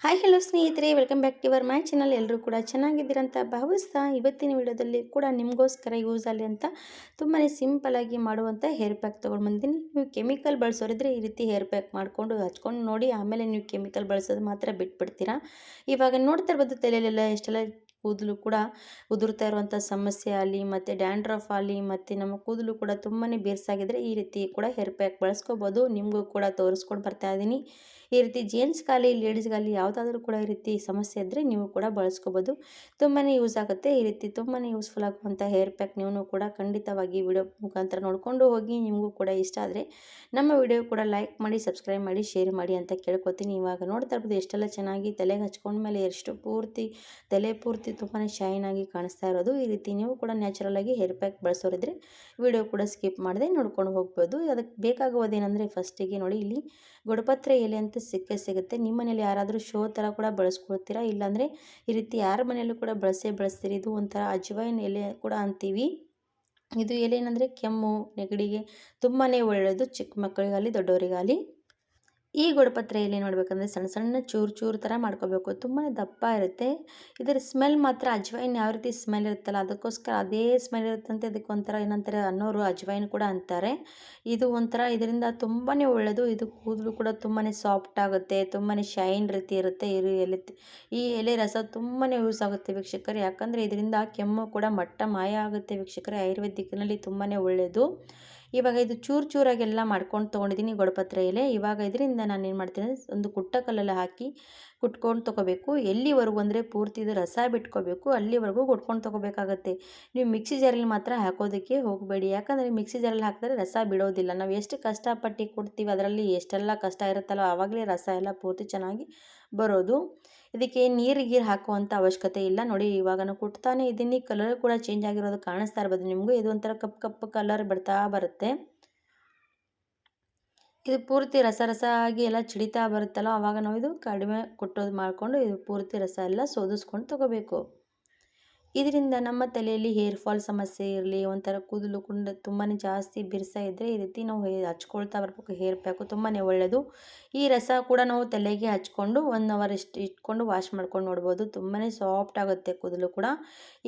Hi hello ಸ್ನೇಹಿತರೆ, welcome back to your my channel. ಎಲ್ಲರೂ ಕೂಡ ಚೆನ್ನಾಗಿದ್ದೀರಂತ ಭಾವಿಸ್ತಾ ಇವತ್ತಿನ ವಿಡಿಯೋದಲ್ಲಿ ಕೂಡ ನಿಮಗೋಸ್ಕರ ಯೂಸ್ ಆಗಲಿ ಅಂತ ತುಂಬಾ ಸಿಂಪಲಾಗಿ ಮಾಡುವಂಥ ಹೇರ್ ಪ್ಯಾಕ್ ತೊಗೊಂಡು ಬಂದಿದ್ದೀನಿ. ನೀವು ಕೆಮಿಕಲ್ ಬಳಸೋರಿದ್ರೆ ಈ ರೀತಿ ಹೇರ್ ಪ್ಯಾಕ್ ಮಾಡಿಕೊಂಡು ಹಚ್ಕೊಂಡು ನೋಡಿ, ಆಮೇಲೆ ನೀವು ಕೆಮಿಕಲ್ ಬಳಸೋದು ಮಾತ್ರ ಬಿಟ್ಬಿಡ್ತೀರಾ. ಇವಾಗ ನೋಡ್ತಾ ಇರ್ಬೋದು ತಲೆಯಲ್ಲೆಲ್ಲ ಎಷ್ಟೆಲ್ಲ ಕೂದಲು ಕೂಡ ಉದುರ್ತಾ ಇರುವಂಥ ಸಮಸ್ಯೆ ಆಗಲಿ, ಮತ್ತು ಡ್ಯಾಂಡ್ರಫ್ ಆಗಲಿ, ಮತ್ತು ನಮ್ಮ ಕೂದಲು ಕೂಡ ತುಂಬಾ ಬೇರ್ಸಾಗಿದ್ದರೆ ಈ ರೀತಿ ಕೂಡ ಹೇರ್ ಪ್ಯಾಕ್ ಬಳಸ್ಕೋಬೋದು. ನಿಮಗೂ ಕೂಡ ತೋರಿಸ್ಕೊಂಡು ಬರ್ತಾ ಇದ್ದೀನಿ. ಈ ರೀತಿ ಜೆಂಟ್ಸ್ಗಾಗಲಿ ಲೇಡೀಸ್ಗಾಗಲಿ ಯಾವುದಾದ್ರೂ ಕೂಡ ಈ ರೀತಿ ಸಮಸ್ಯೆ ಇದ್ದರೆ ನೀವು ಕೂಡ ಬಳಸ್ಕೋಬೋದು. ತುಂಬಾ ಯೂಸ್ ಆಗುತ್ತೆ. ಈ ರೀತಿ ತುಂಬಾ ಯೂಸ್ಫುಲ್ ಆಗುವಂಥ ಹೇರ್ ಪ್ಯಾಕ್ ನೀವು ಕೂಡ ಖಂಡಿತವಾಗಿ ವಿಡಿಯೋ ಮುಖಾಂತರ ನೋಡಿಕೊಂಡು ಹೋಗಿ. ನಿಮಗೂ ಕೂಡ ಇಷ್ಟ ಆದರೆ ನಮ್ಮ ವಿಡಿಯೋ ಕೂಡ ಲೈಕ್ ಮಾಡಿ, ಸಬ್ಸ್ಕ್ರೈಬ್ ಮಾಡಿ, ಶೇರ್ ಮಾಡಿ ಅಂತ ಕೇಳ್ಕೊತೀನಿ. ಇವಾಗ ನೋಡ್ತಾ ಇರ್ಬೋದು ಎಷ್ಟೆಲ್ಲ ಚೆನ್ನಾಗಿ ತಲೆಗೆ ಹಚ್ಕೊಂಡ್ಮೇಲೆ ಎಷ್ಟು ಪೂರ್ತಿ ತಲೆ ಪೂರ್ತಿ ತುಂಬಾ ಶೈನ್ ಆಗಿ ಕಾಣಿಸ್ತಾ ಇರೋದು. ಈ ರೀತಿ ನೀವು ಕೂಡ ನ್ಯಾಚುರಲ್ ಆಗಿ ಹೇರ್ ಪ್ಯಾಕ್ ಬಳಸೋರಿದ್ರೆ ವಿಡಿಯೋ ಕೂಡ ಸ್ಕಿಪ್ ಮಾಡದೆ ನೋಡ್ಕೊಂಡು ಹೋಗ್ಬೋದು. ಅದಕ್ಕೆ ಬೇಕಾಗುವುದೇನೆಂದರೆ ಫಸ್ಟಿಗೆ ನೋಡಿ, ಇಲ್ಲಿ ಗೊಡಪತ್ರೆ ಎಲೆ ಅಂತ ಸಿಗುತ್ತೆ. ನಿಮ್ಮ ಮನೇಲಿ ಯಾರಾದರೂ ಶೋ ಥರ ಕೂಡ ಬಳಸ್ಕೊಳ್ತೀರಾ, ಇಲ್ಲಾಂದರೆ ಈ ರೀತಿ ಯಾರ ಮನೆಯಲ್ಲೂ ಕೂಡ ಬಳಸ್ತೀರಿ. ಇದು ಒಂಥರ ಅಜ್ವೈನ್ ಎಲೆ ಕೂಡ ಅಂತೀವಿ. ಇದು ಎಲೆ ಏನಂದರೆ ಕೆಮ್ಮು ನೆಗಡಿಗೆ ತುಂಬಾ ಒಳ್ಳೆಯದು, ಚಿಕ್ಕ ಮಕ್ಕಳಿಗಾಗಲಿ ದೊಡ್ಡವರಿಗಾಗಲಿ. ಈ ಗೊಡಪತ್ರೆ ಎಲೆ ನೋಡಬೇಕಂದ್ರೆ ಸಣ್ಣ ಸಣ್ಣ ಚೂರು ಚೂರು ಥರ ಮಾಡ್ಕೋಬೇಕು. ತುಂಬಾ ದಪ್ಪ ಇರುತ್ತೆ. ಇದರ ಸ್ಮೆಲ್ ಮಾತ್ರ ಅಜ್ವೈನ್ ಯಾವ ರೀತಿ ಸ್ಮೆಲ್ ಇರುತ್ತಲ್ಲ ಅದಕ್ಕೋಸ್ಕರ ಅದೇ ಸ್ಮೆಲ್ ಇರುತ್ತಂತೆ. ಅದಕ್ಕೆ ಒಂಥರ ಏನಂತಾರೆ ಅನ್ನೋರು ಅಜ್ವೈನ್ ಕೂಡ ಅಂತಾರೆ. ಇದು ಒಂಥರ ಇದರಿಂದ ತುಂಬಾ ಒಳ್ಳೆಯದು. ಇದು ಕೂದಲು ಕೂಡ ತುಂಬಾ ಸಾಫ್ಟ್ ಆಗುತ್ತೆ, ತುಂಬಾ ಶೈನ್ ರೀತಿ ಇರುತ್ತೆ. ಈ ಎಲೆ ರಸ ತುಂಬಾ ಯೂಸ್ ಆಗುತ್ತೆ ವೀಕ್ಷಕರು. ಯಾಕಂದರೆ ಇದರಿಂದ ಕೆಮ್ಮು ಕೂಡ ಮಟ್ಟ ಮಾಯ ಆಗುತ್ತೆ ವೀಕ್ಷಕರೇ. ಆಯುರ್ವೇದಿಕ್ನಲ್ಲಿ ತುಂಬಾ ಒಳ್ಳೆಯದು. ಇವಾಗ ಇದು ಚೂರು ಚೂರಾಗೆಲ್ಲ ಮಾಡ್ಕೊಂಡು ತೊಗೊಂಡಿದ್ದೀನಿ ಗೊಡಪತ್ರೆ ಎಲೆ. ಇವಾಗ ಇದರಿಂದ ನಾನು ಏನು ಮಾಡ್ತೀನಿ, ಒಂದು ಕುಟ್ಟ ಕಲ್ಲಲ್ಲಿ ಹಾಕಿ ಕುಟ್ಕೊಂಡು ತೊಗೋಬೇಕು. ಎಲ್ಲಿವರೆಗೂ ಅಂದರೆ ಪೂರ್ತಿ ಇದು ರಸ ಬಿಟ್ಕೋಬೇಕು, ಅಲ್ಲಿವರೆಗೂ ಕುಟ್ಕೊಂಡು ತೊಗೋಬೇಕಾಗತ್ತೆ. ನೀವು ಮಿಕ್ಸಿ ಜಾರಲ್ಲಿ ಮಾತ್ರ ಹಾಕೋದಕ್ಕೆ ಹೋಗಬೇಡಿ. ಯಾಕಂದರೆ ಮಿಕ್ಸಿ ಜಾರಲ್ಲಿ ಹಾಕಿದ್ರೆ ರಸ ಬಿಡೋದಿಲ್ಲ. ನಾವು ಎಷ್ಟು ಕಷ್ಟಪಟ್ಟು ಕೊಡ್ತೀವಿ ಅದರಲ್ಲಿ ಎಷ್ಟೆಲ್ಲ ಕಷ್ಟ ಇರುತ್ತಲ್ಲ, ಆವಾಗಲೇ ರಸ ಎಲ್ಲ ಪೂರ್ತಿ ಚೆನ್ನಾಗಿ ಬರೋದು. ಇದಕ್ಕೆ ನೀರು ಹಾಕುವಂಥ ಅವಶ್ಯಕತೆ ಇಲ್ಲ. ನೋಡಿ ಇವಾಗ ನಾವು ಕುಟ್ತಾನೆ ಇದ್ದೀನಿ, ಕಲರ್ ಕೂಡ ಚೇಂಜ್ ಆಗಿರೋದು ಕಾಣಿಸ್ತಾ ಇರ್ಬೋದು ನಿಮಗೂ. ಇದು ಒಂಥರ ಕಪ್ಪು ಕಲರ್ ಬಿಡ್ತಾ ಬರುತ್ತೆ. ಇದು ಪೂರ್ತಿ ರಸ ರಸ ಆಗಿ ಎಲ್ಲ ಚಿಡಿತಾ ಬರುತ್ತಲ್ಲ, ಆವಾಗ ನಾವು ಇದು ಕಡಿಮೆ ಕುಟ್ಟೋದು ಮಾಡಿಕೊಂಡು ಇದು ಪೂರ್ತಿ ರಸ ಎಲ್ಲ ಸೋದಿಸ್ಕೊಂಡು ತೊಗೋಬೇಕು. ಇದರಿಂದ ನಮ್ಮ ತಲೆಯಲ್ಲಿ ಹೇರ್ ಫಾಲ್ ಸಮಸ್ಯೆ ಇರಲಿ, ಒಂಥರ ಕೂದಲು ತುಂಬಾ ಜಾಸ್ತಿ ಬಿರ್ಸಾ ಇದ್ದರೆ ಈ ರೀತಿ ನಾವು ಹಚ್ಕೊಳ್ತಾ ಬರಬೇಕು. ಹೇರ್ ಪ್ಯಾಕು ತುಂಬಾ ಒಳ್ಳೆಯದು. ಈ ರಸ ಕೂಡ ನಾವು ತಲೆಗೆ ಹಚ್ಕೊಂಡು 1 ಅವರ್ ಇಟ್ಕೊಂಡು ವಾಶ್ ಮಾಡ್ಕೊಂಡು ನೋಡ್ಬೋದು. ತುಂಬಾ ಸಾಫ್ಟ್ ಆಗುತ್ತೆ ಕೂದಲು ಕೂಡ.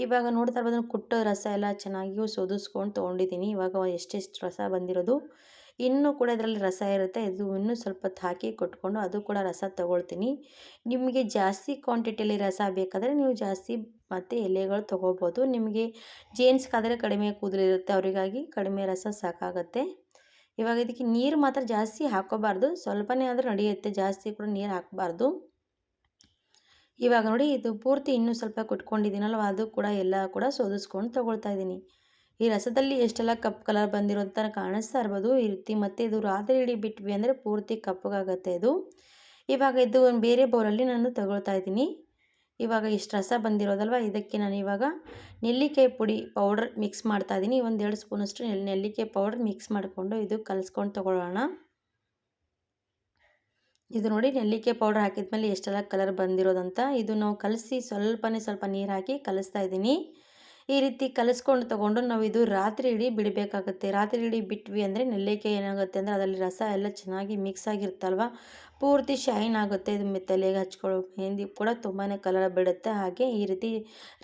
ಇವಾಗ ನೋಡ್ತಾ ಇರ್ಬೋದು ಕುಟ್ಟೋ ರಸ ಎಲ್ಲ ಚೆನ್ನಾಗಿ ಸೋದಿಸ್ಕೊಂಡು ತೊಗೊಂಡಿದ್ದೀನಿ. ಇವಾಗ ಎಷ್ಟೆಷ್ಟು ರಸ ಬಂದಿರೋದು, ಇನ್ನೂ ಕೂಡ ಇದರಲ್ಲಿ ರಸ ಇರುತ್ತೆ. ಇದು ಇನ್ನೂ ಸ್ವಲ್ಪ ಹೊತ್ತು ಹಾಕಿ ಕೊಟ್ಕೊಂಡು ಅದು ಕೂಡ ರಸ ತಗೊಳ್ತೀನಿ. ನಿಮಗೆ ಜಾಸ್ತಿ ಕ್ವಾಂಟಿಟಿಯಲ್ಲಿ ರಸ ಬೇಕಾದರೆ ನೀವು ಜಾಸ್ತಿ ಮತ್ತು ಎಲೆಗಳು ತೊಗೋಬೋದು. ನಿಮಗೆ ಜೇಂಟ್ಸ್ಗಾದರೆ ಕಡಿಮೆ ಕೂದಲಿರುತ್ತೆ, ಅವರಿಗಾಗಿ ಕಡಿಮೆ ರಸ ಸಾಕಾಗತ್ತೆ. ಇವಾಗ ಇದಕ್ಕೆ ನೀರು ಮಾತ್ರ ಜಾಸ್ತಿ ಹಾಕೋಬಾರ್ದು, ಸ್ವಲ್ಪನೇ ಆದರೂ ನಡೆಯುತ್ತೆ, ಜಾಸ್ತಿ ಕೂಡ ನೀರು ಹಾಕಬಾರ್ದು. ಇವಾಗ ನೋಡಿ ಇದು ಪೂರ್ತಿ ಇನ್ನೂ ಸ್ವಲ್ಪ ಕುಟ್ಕೊಂಡಿದ್ದೀನಲ್ವ, ಅದು ಕೂಡ ಎಲ್ಲ ಕೂಡ ಸೋದಿಸ್ಕೊಂಡು ತೊಗೊಳ್ತಾ ಇದ್ದೀನಿ. ಈ ರಸದಲ್ಲಿ ಎಷ್ಟೆಲ್ಲ ಕಪ್ಪು ಕಲರ್ ಬಂದಿರೋ ಅಂತ ಕಾಣಿಸ್ತಾ ಇರ್ಬೋದು ಈ ರೀತಿ. ಮತ್ತು ಇದು ರಾತ್ರಿ ಇಡೀ ಬಿಟ್ವಿ ಅಂದರೆ ಪೂರ್ತಿ ಕಪ್ಪಗಾಗತ್ತೆ ಇದು. ಇವಾಗ ಇದು ಒಂದು ಬೇರೆ ಬೌಲಲ್ಲಿ ನಾನು ತಗೊಳ್ತಾ ಇದ್ದೀನಿ. ಇವಾಗ ಇಷ್ಟು ರಸ ಬಂದಿರೋದಲ್ವ, ಇದಕ್ಕೆ ನಾನು ಇವಾಗ ನೆಲ್ಲಿಕಾಯಿ ಪುಡಿ ಪೌಡರ್ ಮಿಕ್ಸ್ ಮಾಡ್ತಾ ಇದ್ದೀನಿ. 1-2 ಸ್ಪೂನಷ್ಟು ನೆಲ್ಲಿಕಾಯಿ ಪೌಡರ್ ಮಿಕ್ಸ್ ಮಾಡಿಕೊಂಡು ಇದು ಕಲಿಸ್ಕೊಂಡು ತೊಗೊಳ್ಳೋಣ. ಇದು ನೋಡಿ ನೆಲ್ಲಿಕಾಯಿ ಪೌಡರ್ ಹಾಕಿದ್ಮೇಲೆ ಎಷ್ಟೆಲ್ಲ ಕಲರ್ ಬಂದಿರೋದಂತ. ಇದು ನಾವು ಕಲಸಿ ಸ್ವಲ್ಪ ನೀರು ಹಾಕಿ ಕಲಿಸ್ತಾ ಇದ್ದೀನಿ. ಈ ರೀತಿ ಕಲಿಸ್ಕೊಂಡು ತೊಗೊಂಡು ನಾವು ಇದು ರಾತ್ರಿ ಇಡೀ ಬಿಡಬೇಕಾಗುತ್ತೆ. ರಾತ್ರಿ ಇಡೀ ಬಿಟ್ವಿ ಅಂದರೆ ನೆಲ್ಲಿಕಾಯಿ ಏನಾಗುತ್ತೆ ಅಂದರೆ ಅದರಲ್ಲಿ ರಸ ಎಲ್ಲ ಚೆನ್ನಾಗಿ ಮಿಕ್ಸ್ ಆಗಿರುತ್ತಲ್ವ, ಪೂರ್ತಿ ಶೈನ್ ಆಗುತ್ತೆ. ಇದು ತಲೆಗೆ ಹಚ್ಕೊಳ್ಳೋ ಮೆಹಂದಿ ಕೂಡ ತುಂಬಾ ಕಲರ್ ಬಿಡುತ್ತೆ. ಹಾಗೆ ಈ ರೀತಿ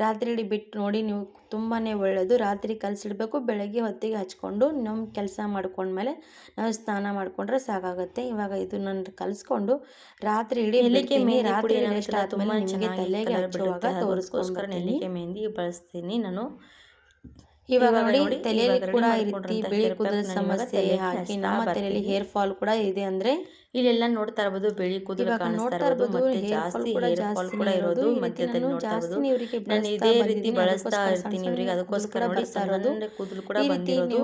ರಾತ್ರಿ ಇಡೀ ಬಿಟ್ಟು ನೋಡಿ ನೀವು, ತುಂಬಾ ಒಳ್ಳೆಯದು. ರಾತ್ರಿ ಕಲಸಿಡಬೇಕು, ಬೆಳಗ್ಗೆ ಹೊತ್ತಿಗೆ ಹಚ್ಕೊಂಡು ನಮ್ಮ ಕೆಲಸ ಮಾಡ್ಕೊಂಡ್ಮೇಲೆ ನಾವು ಸ್ನಾನ ಮಾಡಿಕೊಂಡ್ರೆ ಸಾಕಾಗುತ್ತೆ. ಇವಾಗ ಇದು ನಾನು ಕಲಿಸ್ಕೊಂಡು ರಾತ್ರಿ ಇಡೀ ರಾತ್ರಿ ತುಂಬ ಚೆನ್ನಾಗಿ ತಲೆಗೆ ಹಚ್ಚುವಾಗ ತೋರಿಸ್ಕೋಸ್ಕರ ನೆಲ್ಲಿಕಾಯಿ ಮೆಹಂದಿ ಬಳಸ್ತೀನಿ ನಾನು. ಇವಾಗ ನೋಡಿ ತಲೆಯಲ್ಲಿ ಕೂಡ ಈ ರೀತಿ ಬಿಳಿ ಕೂದಲ ಸಮಸ್ಯೆ ಹಾಕಿ ನಮ್ಮ ತಲೆಯಲ್ಲಿ ಹೇರ್ ಫಾಲ್ ಕೂಡ ಇದೆ ಅಂದರೆ ಇಲ್ಲೆಲ್ಲ ನೋಡ್ತಾ ಇರಬಹುದು ಬಿಳಿ ಕೂದಲು ಕಾಣಿಸ್ತಾ ಇರೋದು, ಮತ್ತೆ ಜಾಸ್ತಿ ಹೇರ್ ಫಾಲ್ ಕೂಡ ಇರೋದು ಮಧ್ಯದಲ್ಲಿ ನೋಡ್ತಾ ಇರಬಹುದು. ನಾನು ಇದೇ ರೀತಿ ಬಳಸ್ತಾ ಇರ್ತೀನಿ ಇವರಿಗೆ, ಅದಕ್ಕೋಸ್ಕರ ನೋಡಿ ಸಣ್ಣ ಕೂದಲು ಕೂಡ ಬಂದಿರೋದು.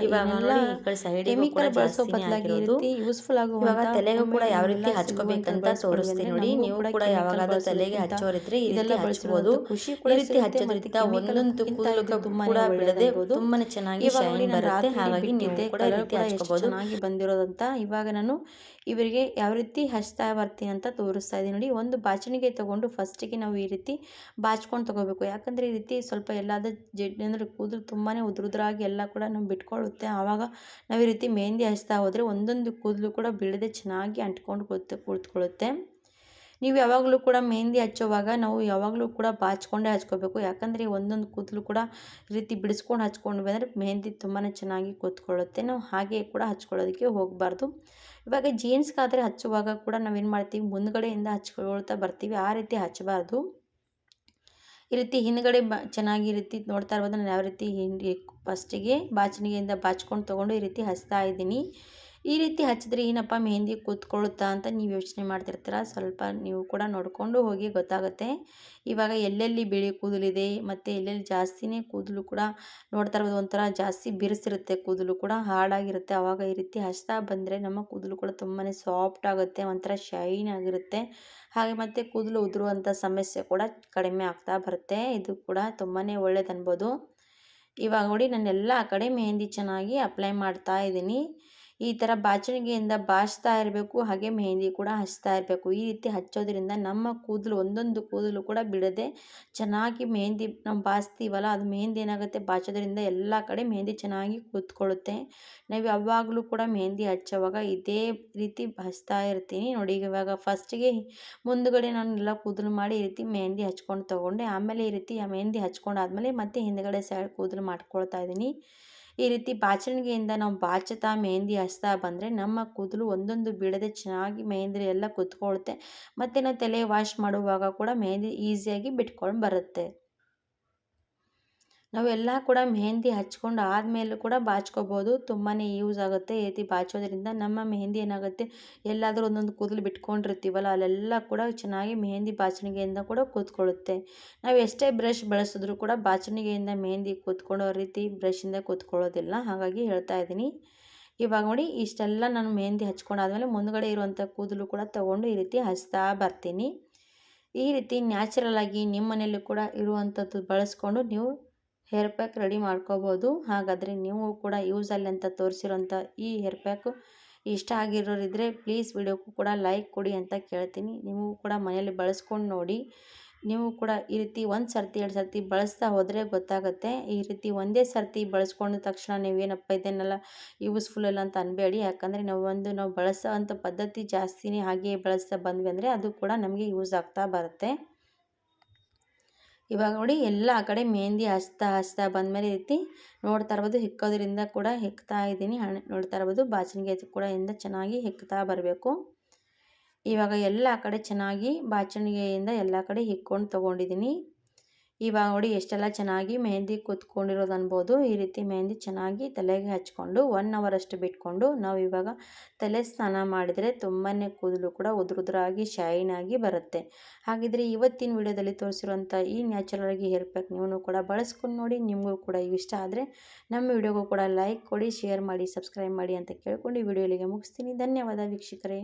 ಇವಾಗ ನೋಡಿ ಈ ಕಡೆ ಸೈಡಿಗೂ ಕೂಡ ಜಾಸ್ತಿನೇ ಆಗಿರೋದು. ಇವಾಗ ತಲೆಗೂ ಕೂಡ ಯಾವ ರೀತಿ ಹಚ್ಕೋಬೇಕಂತ ತೋರಿಸ್ತೀನಿ ನೋಡಿ. ನೀವು ಕೂಡ ಯಾವಾಗಾದ್ರೂ ತಲೆಗೆ ಹಚ್ಚೋರಿದ್ರೆ ಈ ರೀತಿ ಹಚ್ಬೋದು. ಈ ರೀತಿ ಹಚ್ಚೋದ್ರಿಂದ ಒಂದೊಂದು ಕೂದಲು ಕೂಡ ಬಿಡದೆ ತುಂಬಾನೇ ಚೆನ್ನಾಗಿ ಶೈನ್ ಬರುತ್ತೆ. ಹಾಗಾಗಿ ನೀವು ಕೂಡ ಈ ರೀತಿ ಹಚ್ಕೋಬಹುದು. ಚೆನ್ನಾಗಿ ಬಂದಿರೋದಂತ ಇವಾಗ ನಾನು ಇವರಿಗೆ ಯಾವ ರೀತಿ ಹಚ್ತಾ ಬರ್ತೀನಿ ಅಂತ ತೋರಿಸ್ತಾ ಇದ್ದೀನಿ ನೋಡಿ. ಒಂದು ಬಾಚಣಿಗೆ ತೊಗೊಂಡು ಫಸ್ಟಿಗೆ ನಾವು ಈ ರೀತಿ ಬಾಚ್ಕೊಂಡು ತೊಗೋಬೇಕು. ಯಾಕಂದರೆ ಈ ರೀತಿ ಸ್ವಲ್ಪ ಎಲ್ಲಾದ ಜಡ್ಡಿ ಅಂದರೆ ಕೂದಲು ತುಂಬಾ ಉದುರಾಗಿ ಎಲ್ಲ ಕೂಡ ನಾವು ಬಿಟ್ಕೊಳ್ಳುತ್ತೆ. ಆವಾಗ ನಾವು ಈ ರೀತಿ ಮೆಹಂದಿ ಹಚ್ತಾ ಹೋದರೆ ಒಂದೊಂದು ಕೂದಲು ಕೂಡ ಬಿಡದೆ ಚೆನ್ನಾಗಿ ಅಂಟ್ಕೊಂಡು ಕುಳಿತುಕೊಳ್ಳುತ್ತೆ. ನೀವು ಯಾವಾಗಲೂ ಕೂಡ ಮೆಹಂದಿ ಹಚ್ಚೋವಾಗ ನಾವು ಯಾವಾಗಲೂ ಕೂಡ ಬಾಚ್ಕೊಂಡೇ ಹಚ್ಕೋಬೇಕು. ಯಾಕಂದರೆ ಒಂದೊಂದು ಕೂದಲು ಕೂಡ ಈ ರೀತಿ ಬಿಡಿಸ್ಕೊಂಡು ಹಚ್ಕೊಂಡ್ವಿ ಅಂದರೆ ಮೆಹಂದಿ ತುಂಬಾ ಚೆನ್ನಾಗಿ ಕೂತ್ಕೊಳ್ಳುತ್ತೆ. ನಾವು ಹಾಗೆ ಕೂಡ ಹಚ್ಕೊಳ್ಳೋದಕ್ಕೆ ಹೋಗಬಾರ್ದು. ಇವಾಗ ಜೀನ್ಸ್ಗಾದರೆ ಹಚ್ಚುವಾಗ ಕೂಡ ನಾವೇನು ಮಾಡ್ತೀವಿ, ಮುಂದ್ಗಡೆಯಿಂದ ಹಚ್ಕೊಳ್ತಾ ಬರ್ತೀವಿ. ಆ ರೀತಿ ಹಚ್ಚಬಾರ್ದು. ಈ ರೀತಿ ಹಿಂದ್ಗಡೆ ಚೆನ್ನಾಗಿ ಈ ರೀತಿ ನೋಡ್ತಾ ಇರ್ಬೋದು. ನಾನು ಯಾವ ರೀತಿ ಫಸ್ಟಿಗೆ ಬಾಚಣಿಗೆಯಿಂದ ಬಾಚ್ಕೊಂಡು ತೊಗೊಂಡು ಈ ರೀತಿ ಹಚ್ತಾ ಇದ್ದೀನಿ. ಈ ರೀತಿ ಹಚ್ಚಿದ್ರೆ ಏನಪ್ಪ ಮೆಹಂದಿ ಕೂತ್ಕೊಳ್ಳುತ್ತಾ ಅಂತ ನೀವು ಯೋಚನೆ ಮಾಡ್ತಿರ್ತೀರ. ಸ್ವಲ್ಪ ನೀವು ಕೂಡ ನೋಡಿಕೊಂಡು ಹೋಗಿ ಗೊತ್ತಾಗುತ್ತೆ. ಇವಾಗ ಎಲ್ಲೆಲ್ಲಿ ಬಿಳಿ ಕೂದಲಿದೆ ಮತ್ತು ಎಲ್ಲೆಲ್ಲಿ ಜಾಸ್ತಿನೇ ಕೂದಲು ಕೂಡ ನೋಡ್ತಾ ಇರ್ಬೋದು, ಒಂಥರ ಜಾಸ್ತಿ ಬಿರುಸಿರುತ್ತೆ, ಕೂದಲು ಕೂಡ ಹಾರ್ಡಾಗಿರುತ್ತೆ. ಆವಾಗ ಈ ರೀತಿ ಹಚ್ತಾ ಬಂದರೆ ನಮ್ಮ ಕೂದಲು ಕೂಡ ತುಂಬಾ ಸಾಫ್ಟ್ ಆಗುತ್ತೆ, ಒಂಥರ ಶೈನ್ ಆಗಿರುತ್ತೆ. ಹಾಗೆ ಮತ್ತು ಕೂದಲು ಉದುರುವಂಥ ಸಮಸ್ಯೆ ಕೂಡ ಕಡಿಮೆ ಆಗ್ತಾ ಬರುತ್ತೆ. ಇದು ಕೂಡ ತುಂಬಾ ಒಳ್ಳೇದು ಅನ್ಬೋದು. ಇವಾಗ ನೋಡಿ ನಾನು ಎಲ್ಲ ಕಡೆ ಮೆಹಂದಿ ಚೆನ್ನಾಗಿ ಅಪ್ಲೈ ಮಾಡ್ತಾ ಇದ್ದೀನಿ. ಈ ಥರ ಬಾಚಣಿಗೆಯಿಂದ ಬಾಚ್ತಾ ಇರಬೇಕು, ಹಾಗೆ ಮೆಹಂದಿ ಕೂಡ ಹಚ್ತಾ ಇರಬೇಕು. ಈ ರೀತಿ ಹಚ್ಚೋದ್ರಿಂದ ನಮ್ಮ ಕೂದಲು ಒಂದೊಂದು ಕೂದಲು ಕೂಡ ಬಿಡದೆ ಚೆನ್ನಾಗಿ ಮೆಹಂದಿ ನಾವು ಬಾಚ್ತೀವಲ್ಲ, ಅದು ಮೆಹಂದಿ ಏನಾಗುತ್ತೆ ಬಾಚೋದ್ರಿಂದ ಎಲ್ಲ ಕಡೆ ಮೆಹಂದಿ ಚೆನ್ನಾಗಿ ಕೂತ್ಕೊಳ್ಳುತ್ತೆ. ನಾವು ಯಾವಾಗಲೂ ಕೂಡ ಮೆಹಂದಿ ಹಚ್ಚೋವಾಗ ಇದೇ ರೀತಿ ಹಚ್ತಾ ಇರ್ತೀನಿ. ನೋಡಿ ಇವಾಗ ಫಸ್ಟಿಗೆ ಮುಂದುಗಡೆ ನಾನು ಎಲ್ಲ ಕೂದಲು ಮಾಡಿ ಈ ರೀತಿ ಮೆಹಂದಿ ಹಚ್ಕೊಂಡು ತೊಗೊಂಡೆ. ಆಮೇಲೆ ಈ ರೀತಿ ಮೆಹಂದಿ ಹಚ್ಕೊಂಡಾದ್ಮೇಲೆ ಮತ್ತೆ ಹಿಂದುಗಡೆ ಸೈಡ್ ಕೂದಲು ಮಾಡ್ಕೊಳ್ತಾ ಇದ್ದೀನಿ. ಈ ರೀತಿ ಬಾಚಣಿಗೆಯಿಂದ ನಾವು ಬಾಚುತ್ತಾ ಮೆಹಂದಿ ಹಚ್ತಾ ಬಂದರೆ ನಮ್ಮ ಕೂದಲು ಒಂದೊಂದು ಬಿಡದೆ ಚೆನ್ನಾಗಿ ಮೆಹಂದಿ ಎಲ್ಲ ಕೂತ್ಕೊಳ್ಳುತ್ತೆ. ಮತ್ತು ನಾವು ತಲೆ ವಾಶ್ ಮಾಡುವಾಗ ಕೂಡ ಮೆಹಂದಿ ಈಸಿಯಾಗಿ ಬಿಟ್ಕೊಂಡು ಬರುತ್ತೆ. ನಾವೆಲ್ಲ ಕೂಡ ಮೆಹಂದಿ ಹಚ್ಕೊಂಡು ಆದಮೇಲೂ ಕೂಡ ಬಾಚ್ಕೋಬೋದು. ತುಂಬಾ ಯೂಸ್ ಆಗುತ್ತೆ. ಈ ರೀತಿ ಬಾಚೋದ್ರಿಂದ ನಮ್ಮ ಮೆಹಂದಿ ಏನಾಗುತ್ತೆ, ಎಲ್ಲಾದರೂ ಒಂದೊಂದು ಕೂದಲು ಬಿಟ್ಕೊಂಡಿರ್ತೀವಲ್ಲ ಅಲ್ಲೆಲ್ಲ ಕೂಡ ಚೆನ್ನಾಗಿ ಮೆಹಂದಿ ಬಾಚಣಿಗೆಯಿಂದ ಕೂಡ ಕೂತ್ಕೊಳ್ಳುತ್ತೆ. ನಾವು ಎಷ್ಟೇ ಬ್ರಷ್ ಬಳಸಿದ್ರೂ ಕೂಡ ಬಾಚಣಿಗೆಯಿಂದ ಮೆಹಂದಿ ಕೂತ್ಕೊಳ್ಳೋ ರೀತಿ ಬ್ರಷಿಂದ ಕೂತ್ಕೊಳ್ಳೋದಿಲ್ಲ. ಹಾಗಾಗಿ ಹೇಳ್ತಾ ಇದ್ದೀನಿ. ಇವಾಗ ನೋಡಿ ಇಷ್ಟೆಲ್ಲ ನಾನು ಮೆಹಂದಿ ಹಚ್ಕೊಂಡಾದ್ಮೇಲೆ ಮುಂದುಗಡೆ ಇರುವಂಥ ಕೂದಲು ಕೂಡ ತೊಗೊಂಡು ಈ ರೀತಿ ಹಚ್ತಾ ಬರ್ತೀನಿ. ಈ ರೀತಿ ನ್ಯಾಚುರಲ್ ಆಗಿ ನಿಮ್ಮ ಮನೆಯಲ್ಲೂ ಕೂಡ ಇರುವಂಥದ್ದು ಬಳಸ್ಕೊಂಡು ನೀವು ಹೇರ್ ಪ್ಯಾಕ್ ರೆಡಿ ಮಾಡ್ಕೋಬೋದು. ಹಾಗಾದರೆ ನೀವು ಕೂಡ ಯೂಸ್ ಅಲ್ಲಿ ಅಂತ ತೋರಿಸಿರೋಂಥ ಈ ಹೇರ್ ಪ್ಯಾಕು ಇಷ್ಟ ಆಗಿರೋರಿದ್ದರೆ ಪ್ಲೀಸ್ ವಿಡಿಯೋಕ್ಕೂ ಕೂಡ ಲೈಕ್ ಕೊಡಿ ಅಂತ ಕೇಳ್ತೀನಿ. ನೀವು ಕೂಡ ಮನೆಯಲ್ಲಿ ಬಳಸ್ಕೊಂಡು ನೋಡಿ. ನೀವು ಕೂಡ ಈ ರೀತಿ 1 ಸರ್ತಿ 2 ಸರ್ತಿ ಬಳಸ್ತಾ ಹೋದರೆ ಗೊತ್ತಾಗುತ್ತೆ. ಈ ರೀತಿ ಒಂದೇ ಸರ್ತಿ ಬಳಸ್ಕೊಂಡ ತಕ್ಷಣ ನೀವೇನಪ್ಪ ಇದನ್ನೆಲ್ಲ ಯೂಸ್ಫುಲ್ ಇಲ್ಲ ಅಂತ ಅನ್ಬೇಡಿ. ಯಾಕಂದರೆ ನಾವು ಬಳಸೋ ಅಂಥ ಪದ್ಧತಿ ಜಾಸ್ತಿನೇ ಹಾಗೆ ಬಳಸ್ತಾ ಬಂದ್ವಿ ಅಂದರೆ ಅದು ಕೂಡ ನಮಗೆ ಯೂಸ್ ಆಗ್ತಾ ಬರುತ್ತೆ. ಇವಾಗ ನೋಡಿ ಎಲ್ಲ ಕಡೆ ಮೆಹಂದಿ ಹಚ್ತಾ ಬಂದಮೇಲೆ ಈ ರೀತಿ ನೋಡ್ತಾ ಇರ್ಬೋದು, ಹೆಕ್ಕೋದ್ರಿಂದ ಕೂಡ ಹೆಕ್ತಾ ಇದ್ದೀನಿ. ನೋಡ್ತಾ ಇರ್ಬೋದು ಬಾಚಣಿಗೆ ಕೂಡ ಇಂದ ಚೆನ್ನಾಗಿ ಹೆಕ್ತಾ ಬರಬೇಕು. ಇವಾಗ ಎಲ್ಲ ಕಡೆ ಚೆನ್ನಾಗಿ ಬಾಚಣಿಗೆಯಿಂದ ಎಲ್ಲ ಕಡೆ ಹೆಕ್ಕೊಂಡು ತೊಗೊಂಡಿದ್ದೀನಿ. ಇವಾಗ ನೋಡಿ ಎಷ್ಟೆಲ್ಲ ಚೆನ್ನಾಗಿ ಮೆಹಂದಿ ಕೂತ್ಕೊಂಡಿರೋದು ಅನ್ಬೋದು. ಈ ರೀತಿ ಮೆಹಂದಿ ಚೆನ್ನಾಗಿ ತಲೆಗೆ ಹಚ್ಕೊಂಡು 1 ಅವರ್ ಅಷ್ಟು ಬಿಟ್ಕೊಂಡು ನಾವು ಇವಾಗ ತಲೆ ಸ್ನಾನ ಮಾಡಿದರೆ ತುಂಬಾ ಕೂದಲು ಕೂಡ ಉದುರಾಗಿ ಶೈನ್ ಆಗಿ ಬರುತ್ತೆ. ಹಾಗಿದ್ರೆ ಇವತ್ತಿನ ವಿಡಿಯೋದಲ್ಲಿ ತೋರಿಸಿರುವಂಥ ಈ ನ್ಯಾಚುರಲ್ ಆಗಿ ಹೇರ್ ಪ್ಯಾಕ್ ನೀವು ಕೂಡ ಬಳಸ್ಕೊಂಡು ನೋಡಿ. ನಿಮಗೂ ಕೂಡ ಇಷ್ಟ ಆದರೆ ನಮ್ಮ ವಿಡಿಯೋಗೂ ಕೂಡ ಲೈಕ್ ಕೊಡಿ, ಶೇರ್ ಮಾಡಿ, ಸಬ್ಸ್ಕ್ರೈಬ್ ಮಾಡಿ ಅಂತ ಕೇಳ್ಕೊಂಡು ಈ ವಿಡಿಯೋ ಇಲ್ಲಿಗೆ ಮುಗಿಸ್ತೀನಿ. ಧನ್ಯವಾದ ವೀಕ್ಷಕರೇ.